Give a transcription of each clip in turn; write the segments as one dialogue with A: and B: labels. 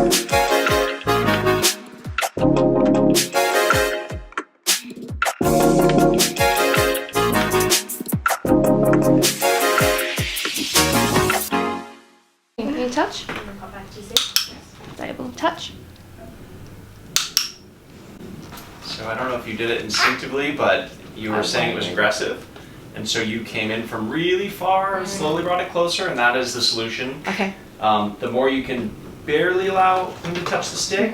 A: Can you touch? Stable. Touch.
B: So I don't know if you did it instinctively, but you were saying it was aggressive. And so you came in from really far and slowly brought it closer, and that is the solution.
A: Okay.
B: The more you can barely allow him to touch the stick,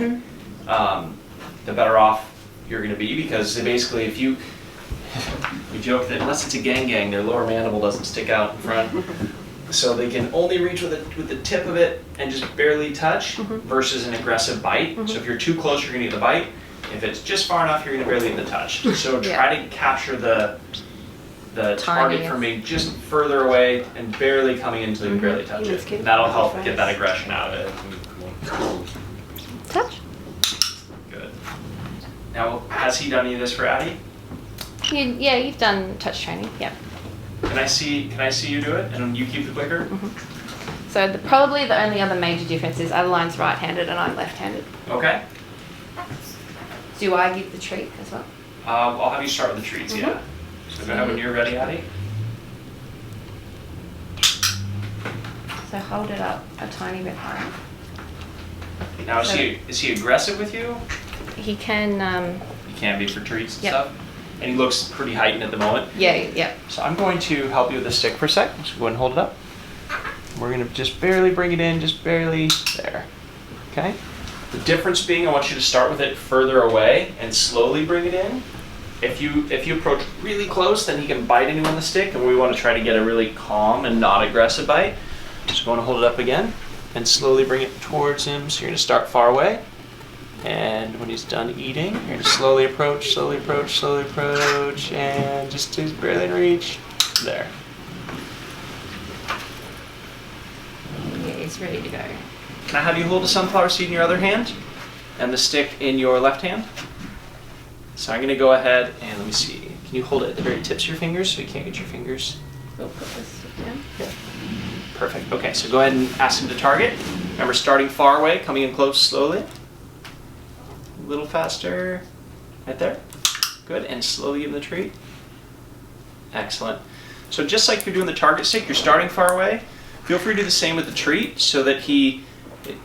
B: the better off you're going to be, because basically if you we joke that unless it's a gang, their lower mandible doesn't stick out in front. So they can only reach with the tip of it and just barely touch versus an aggressive bite. So if you're too close, you're going to get the bite. If it's just far enough, you're going to barely get the touch. So try to capture the target from being just further away and barely coming in until you barely touch it. And that'll help get that aggression out of it.
A: Touch.
B: Good. Now, has he done any of this for Addie?
A: Yeah, you've done touch training. Yeah.
B: Can I see you do it, and you keep the clicker?
A: So probably the only other major difference is Adeline's right-handed and I'm left-handed.
B: Okay.
A: Do I give the treat as well?
B: I'll have you start with the treats. Yeah. So go ahead when you're ready, Addie.
A: So hold it up a tiny bit higher.
B: Now, is he aggressive with you?
A: He can.
B: He can be for treats and stuff. And he looks pretty heightened at the moment.
A: Yeah.
B: So I'm going to help you with the stick for a sec. So go ahead and hold it up. We're going to just barely bring it in, just barely there. Okay? The difference being, I want you to start with it further away and slowly bring it in. If you approach really close, then he can bite into on the stick, and we want to try to get a really calm and not aggressive bite. Just going to hold it up again and slowly bring it towards him. So you're going to start far away. And when he's done eating, you're going to slowly approach, and just barely in reach. There.
A: Yeah, he's ready to go.
B: Can I have you hold a sunflower seed in your other hand and the stick in your left hand? So I'm going to go ahead and let me see. Can you hold it at the very tips of your fingers so you can't get your fingers?
A: We'll put this stick down.
B: Yeah. Perfect. Okay, so go ahead and ask him to target. Remember, starting far away, coming in close slowly. A little faster. Right there. Good. And slowly give him the treat. Excellent. So just like you're doing the target stick, you're starting far away. Feel free to do the same with the treat so that he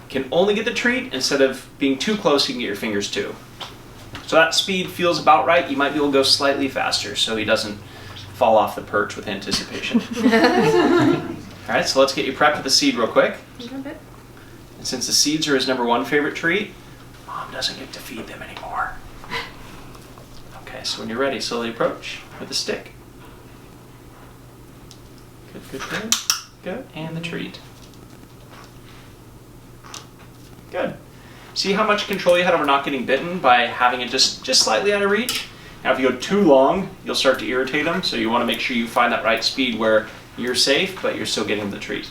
B: can only get the treat. Instead of being too close, he can get your fingers too. So that speed feels about right. You might be able to go slightly faster so he doesn't fall off the perch with anticipation. All right, so let's get you prepped with the seed real quick. And since the seeds are his #1 favorite treat, Mom doesn't get to feed them anymore. Okay, so when you're ready, slowly approach with the stick. Good. And the treat. Good. See how much control you had over not getting bitten by having it just slightly out of reach? Now if you go too long, you'll start to irritate him, so you want to make sure you find that right speed where you're safe, but you're still getting the treat.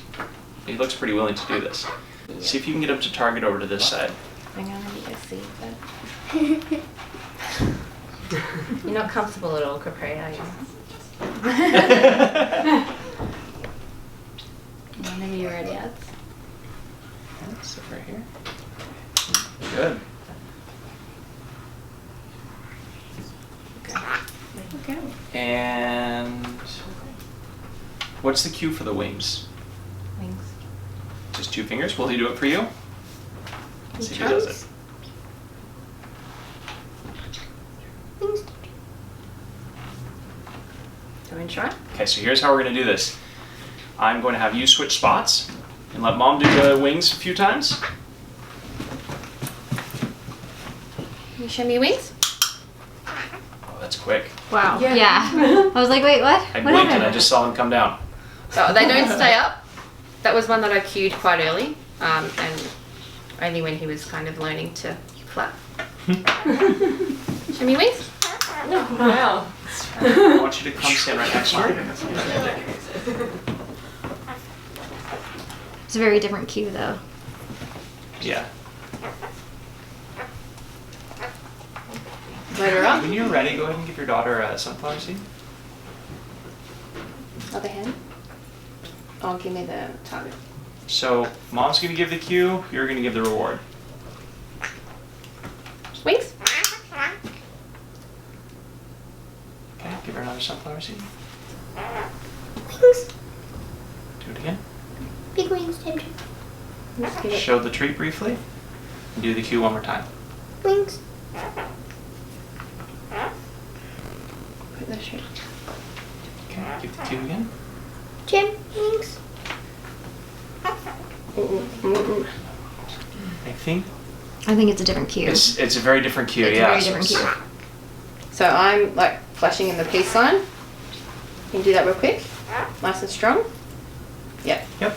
B: He looks pretty willing to do this. See if you can get him to target over to this side.
A: Hang on, let me go see that. You're not comfortable at all, Capri, are you? Whenever you're ready, Ads.
B: Okay, sit right here. Good.
A: Okay.
B: And what's the cue for the wings?
A: Wings.
B: Just 2 fingers? Will he do it for you? Let's see if he does it.
A: Wings. Do you want to try?
B: Okay, so here's how we're going to do this. I'm going to have you switch spots and let Mom do the wings a few times.
A: Can you show me your wings?
B: Oh, that's quick.
A: Wow.
C: Yeah. I was like, wait, what?
B: I blinked and I just saw them come down.
A: Oh, they don't stay up. That was one that I cued quite early, and only when he was kind of learning to flap. Show me your wings.
C: Wow.
B: I want you to come stand right next to me.
C: It's a very different cue, though.
B: Yeah.
A: Later on.
B: When you're ready, go ahead and give your daughter a sunflower seed.
A: Other hand. Oh, give me the target.
B: So Mom's going to give the cue, you're going to give the reward. Give her another sunflower seed.
D: Wings.
B: Do it again.
D: Big wings, Tim.
A: Let's give it.
B: Show the treat briefly. And do the cue one more time.
D: Wings.
A: Put the treat.
B: Okay, give the cue again.
D: Jim. Wings.
B: I think
C: I think it's a different cue.
B: it's a very different cue,
C: It's a
B: yeah.
C: very
B: so
C: different cue.
A: So I'm like flashing in the peace sign. Can you do that real quick? Nice and strong. Yep.
B: Yep.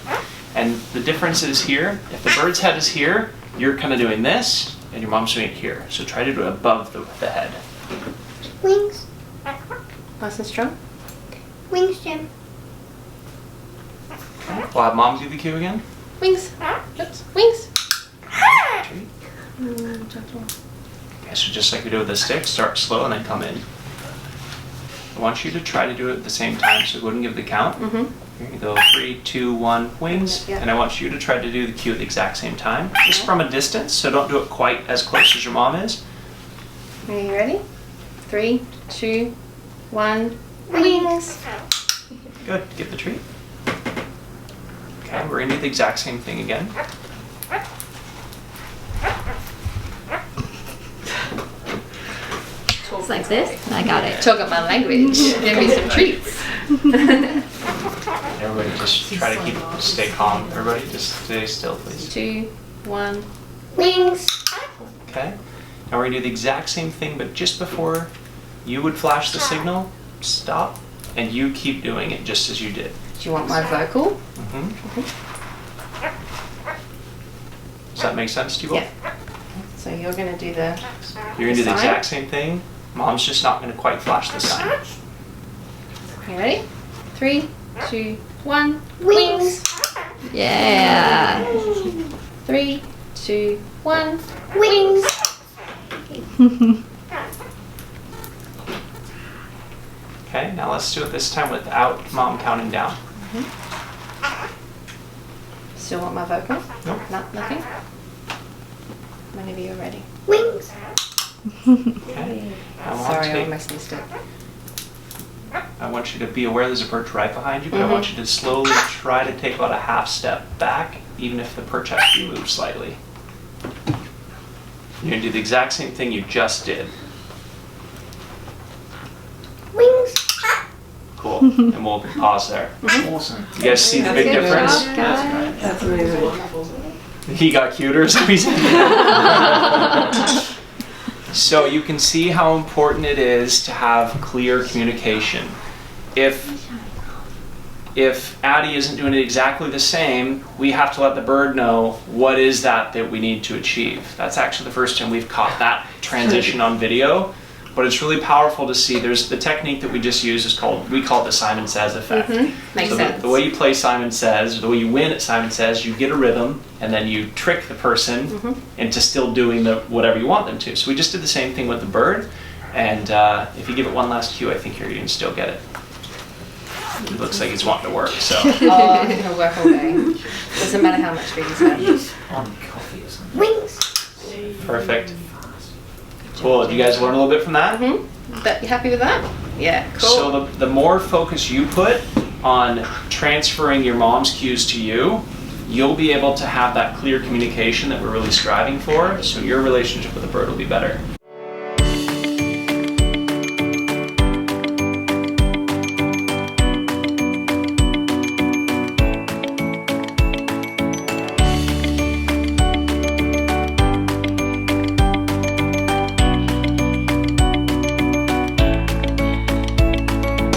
B: And the difference is here, if the bird's head is here, you're kind of doing this, and your mom's doing it here. So try to do it above the head.
D: Wings.
A: Nice and strong.
D: Wings, Jim.
B: Okay. We'll have mom do the cue again.
A: Wings. Oops. Wings.
B: Treat. Okay, so just like we do with the stick, start slow and then come in. I want you to try to do it at the same time, so go ahead and give the count.
A: Mm-hmm.
B: Here you go, 3, 2, 1, wings.
A: Yeah.
B: And I want you to try to do the cue at the exact same time, just from a distance, so don't do it quite as close as your mom is.
A: Are you ready? 3, 2, 1. Wings.
B: Good, give the treat. Okay, we're gonna do the exact same thing again.
C: It's like this. I got it.
A: Talk up my language. Give me some treats.
B: Everybody just try to stay calm. Everybody just stay still, please.
A: 2, 1.
D: Wings.
B: Okay, now we're gonna do the exact same thing, but just before you would flash the signal, stop, and you keep doing it just as you did.
A: Do you want my vocal?
B: Does that make sense to you both?
A: Yeah. So you're going to do the
B: You're gonna do the
A: sign?
B: exact same thing. Mom's just not gonna quite flash the sign.
A: Are you ready? 3, 2, 1.
D: Wings.
C: Yeah.
A: 3, 2, 1.
D: Wings.
B: Okay, now let's do it this time without mom counting down.
A: Still want my vocal?
B: Nope.
A: No, nothing? Whenever you're ready.
D: Wings.
B: Okay.
A: Sorry, I almost missed it.
B: I want you to be aware there's a perch right behind you, but I want you to slowly try to take about a half step back, even if the perch has to be moved slightly. You're gonna do the exact same thing you just did.
D: Wings.
B: Cool. And we'll pause there.
E: Awesome.
B: You guys see the big
A: Good
B: difference?
A: job,
C: guys.
E: That's amazing.
B: He got cuter, so he's So you can see how important it is to have clear communication. If Addie isn't doing it exactly the same, we have to let the bird know what is that we need to achieve. That's actually the first time we've caught that transition on video. But it's really powerful to see. There's the technique that we just use we call it the Simon Says effect.
A: Makes
B: So
A: sense.
B: the way you play Simon Says, or the way you win at Simon Says, you get a rhythm, and then you trick the person into still doing whatever you want them to. So we just did the same thing with the bird, and if you give it one last cue, I think you're going to still get it. It looks like he's wanting to work, so.
A: Oh, he'll work all day. Doesn't matter how much food he's had.
E: On coffee or something.
D: Wings.
B: Perfect. Cool. Did you guys learn a little bit from that?
A: That, you happy with that? Yeah, cool.
B: So the more focus you put on transferring your mom's cues to you, you'll be able to have that clear communication that we're really striving for, so your relationship with the bird will be better.